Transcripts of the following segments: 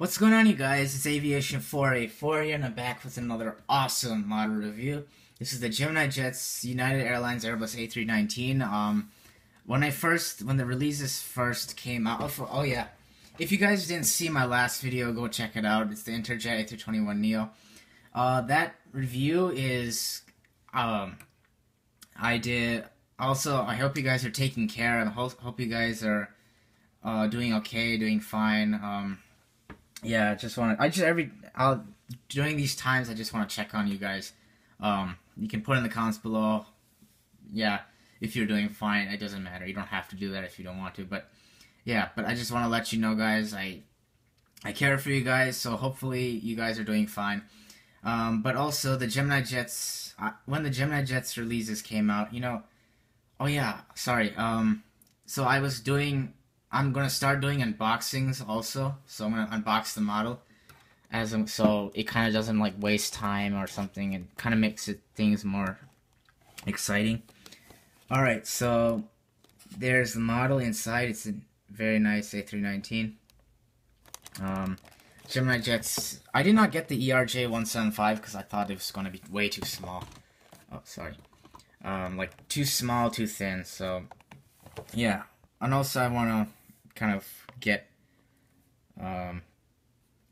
What's going on, you guys? It's Aviation 484 here, and I'm back with another awesome model review. This is the Gemini Jets United Airlines Airbus A319. When the releases first came out, oh yeah, if you guys didn't see my last video, go check it out. It's the Interjet A321neo. That review is, I did. Also, I hope you guys are taking care, and hope you guys are doing okay, doing fine. Yeah, during these times, I just want to check on you guys. You can put in the comments below, yeah, if you're doing fine. It doesn't matter. You don't have to do that if you don't want to, but yeah, but I just want to let you know, guys, I care for you guys, so hopefully you guys are doing fine. But also, the Gemini Jets, when the Gemini Jets releases came out, oh yeah, sorry, so I'm gonna start doing unboxings also. So I'm gonna unbox the model so it kind of doesn't like waste time or something. It kind of makes things more exciting. All right, so there's the model inside. It's a very nice A319. Gemini Jets. I did not get the ERJ 175 because I thought it was gonna be way too small. Oh, sorry. Like too small, too thin. So yeah, and also I wanna kind of get I'm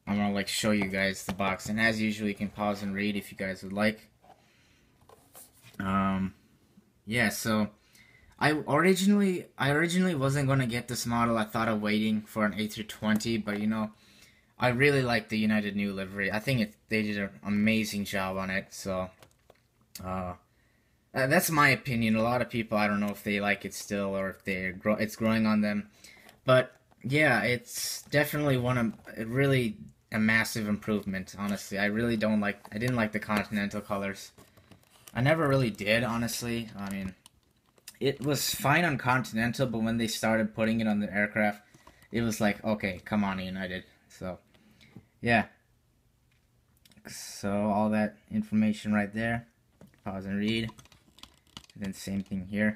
gonna like show you guys the box, and as usual you can pause and read if you guys would like. Yeah, so I originally wasn't gonna get this model. I thought of waiting for an A320, but I really like the United new livery. I think they did an amazing job on it. So that's my opinion. A lot of people, I don't know if they like it still or if it's growing on them. But yeah, it's definitely really a massive improvement, honestly. I didn't like the Continental colors. I never really did, honestly. I mean, it was fine on Continental, but when they started putting it on the aircraft, it was like, okay, come on, United. So, yeah. So, all that information right there. Pause and read. And then same thing here.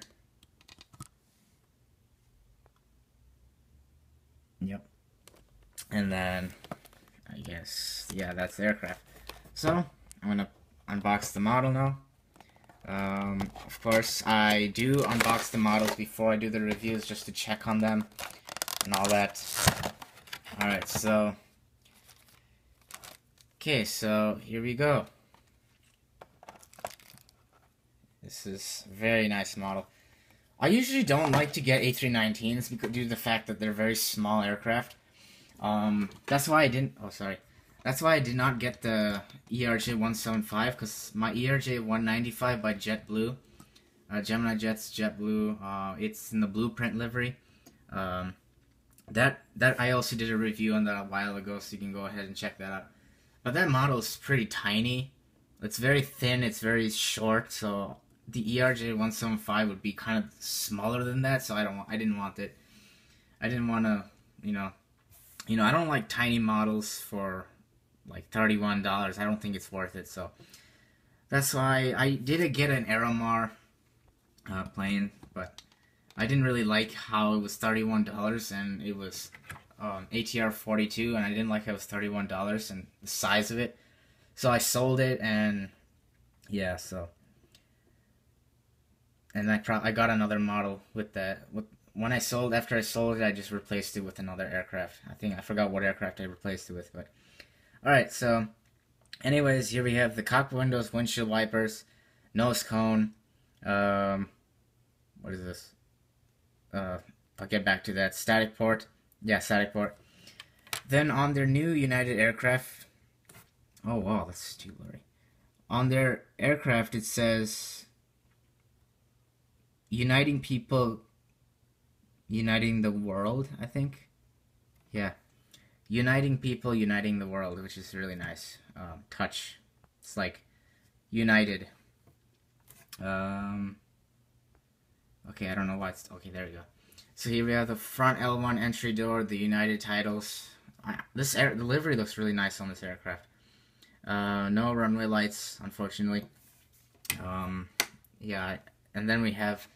Yep. And then, I guess, yeah, that's the aircraft. So, I'm going to unbox the model now. Of course, I do unbox the models before I do the reviews just to check on them and all that. Alright, so, okay, so here we go. This is a very nice model. I usually don't like to get A319s due to the fact that they're very small aircraft. That's why I didn't. Oh, sorry. That's why I did not get the ERJ 175, because my ERJ 195 by JetBlue, Gemini Jets JetBlue, it's in the blueprint livery. That I also did a review on that a while ago, so you can go ahead and check that out. But that model is pretty tiny. It's very thin. It's very short. So the ERJ 175 would be kind of smaller than that, so I didn't want it. I didn't want to, I don't like tiny models for like $31. I don't think it's worth it. So that's why I did get an Aeromar plane, but I didn't really like how it was $31 and it was ATR 42, and I didn't like how it was $31 and the size of it. So I sold it, and yeah, so. And I got another model with that. After I sold it, I just replaced it with another aircraft. I forgot what aircraft I replaced it with, but alright, so anyways, here we have the cockpit windows, windshield wipers, nose cone, what is this? I'll get back to that. Static port. Yeah, static port. Then on their new United aircraft, oh wow, that's too blurry. On their aircraft it says uniting people, uniting the world, I think. Yeah. Uniting people, uniting the world, which is really nice. Touch. It's like united. Okay, I don't know why it's... Okay, there we go. So here we have the front L1 entry door, the United titles. The livery looks really nice on this aircraft. No runway lights, unfortunately. Yeah, and then we have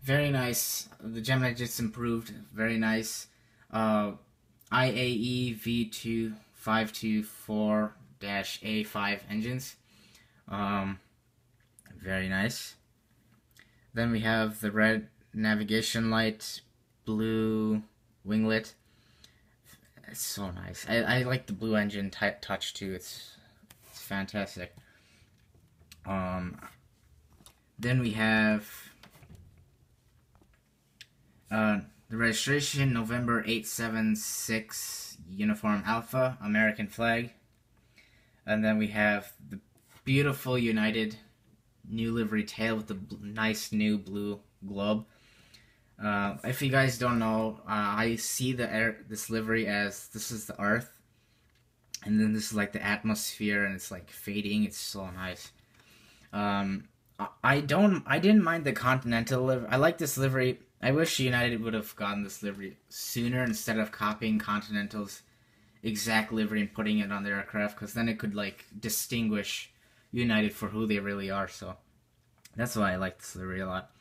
very nice. The Gemini Jets improved. Very nice. IAE V2 524-A5 engines. Very nice. Then we have the red navigation light, blue winglet. It's so nice. I like the blue engine touch too. It's fantastic. Then we have the registration November 876 Uniform Alpha, American flag. And then we have the beautiful United new livery tail with the nice new blue globe. If you guys don't know, I see this livery as this is the Earth, and then this is like the atmosphere, and it's like fading. It's so nice. I didn't mind the Continental livery. I like this livery. I wish United would have gotten this livery sooner instead of copying Continental's exact livery and putting it on their aircraft, because then it could like distinguish United for who they really are. So that's why I like this livery a lot.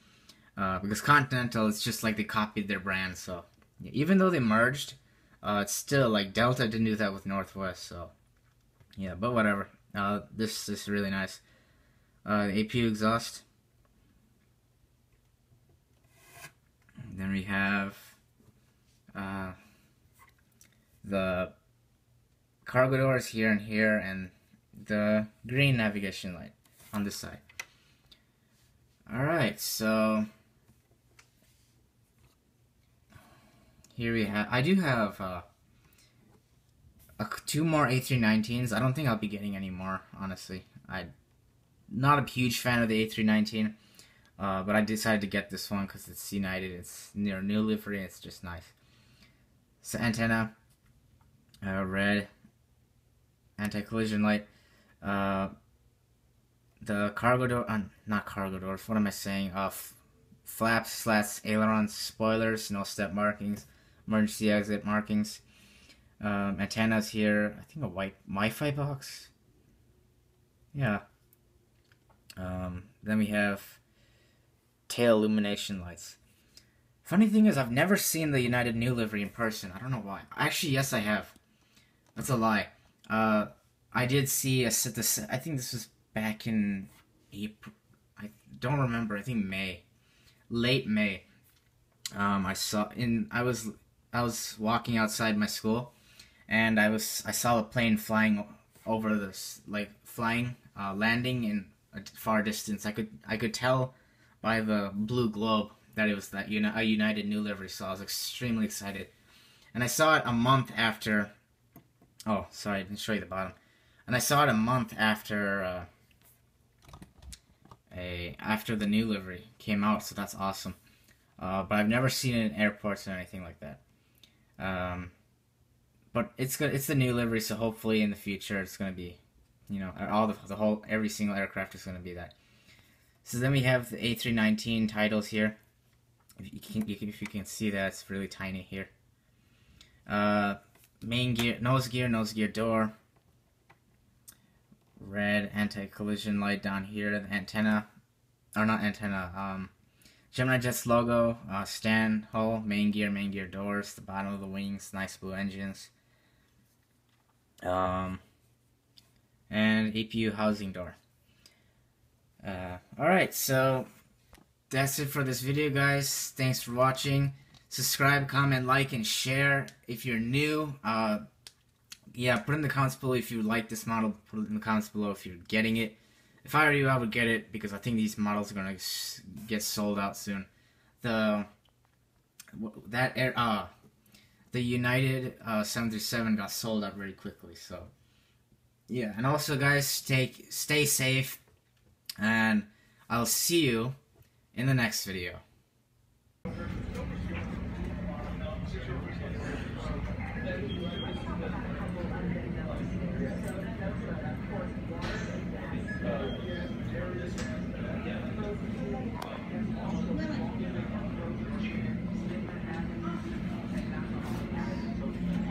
Because Continental, it's just like they copied their brand. So yeah, even though they merged, it's still like Delta didn't do that with Northwest. So yeah, but whatever. This is really nice. APU exhaust. Then we have the cargo doors here and here, and the green navigation light on this side. Alright, so here we have, I do have two more A319s. I don't think I'll be getting any more, honestly. I'm not a huge fan of the A319, but I decided to get this one because it's United, it's near new livery, it's just nice. So antenna, red, anti-collision light, the cargo door, not cargo doors, what am I saying, flaps, slats, ailerons, spoilers, no step markings, emergency exit markings, antennas here, I think a white Wi-Fi box, yeah. Then we have tail illumination lights. Funny thing is, I've never seen the United new livery in person. I don't know why. Actually, yes, I have. That's a lie. I did see I think this was back in April. I don't remember. I think May, late May. I was walking outside my school, and I saw a plane flying over this, landing in a far distance. I could tell by the blue globe that it was a United new livery, so I was extremely excited. And I saw it a month after. Oh, sorry, I didn't show you the bottom. And I saw it a month after after the new livery came out, so that's awesome. But I've never seen it in airports or anything like that. But it's good. It's the new livery, so hopefully in the future it's gonna be, you know, every single aircraft is gonna be that. So then we have the A319 titles here. If you can see that, it's really tiny here. Main gear, nose gear door. Red anti-collision light down here. The antenna, or not antenna. Gemini Jets logo. Stand hull. Main gear doors. The bottom of the wings. Nice blue engines. And APU housing door. Alright, so that's it for this video, guys. Thanks for watching. Subscribe, comment, like, and share if you're new. Yeah, put in the comments below if you like this model. Put it in the comments below if you're getting it. If I were you, I would get it because I think these models are gonna get sold out soon. The United 737 got sold out very quickly. So yeah, and also guys, stay safe, and I'll see you in the next video.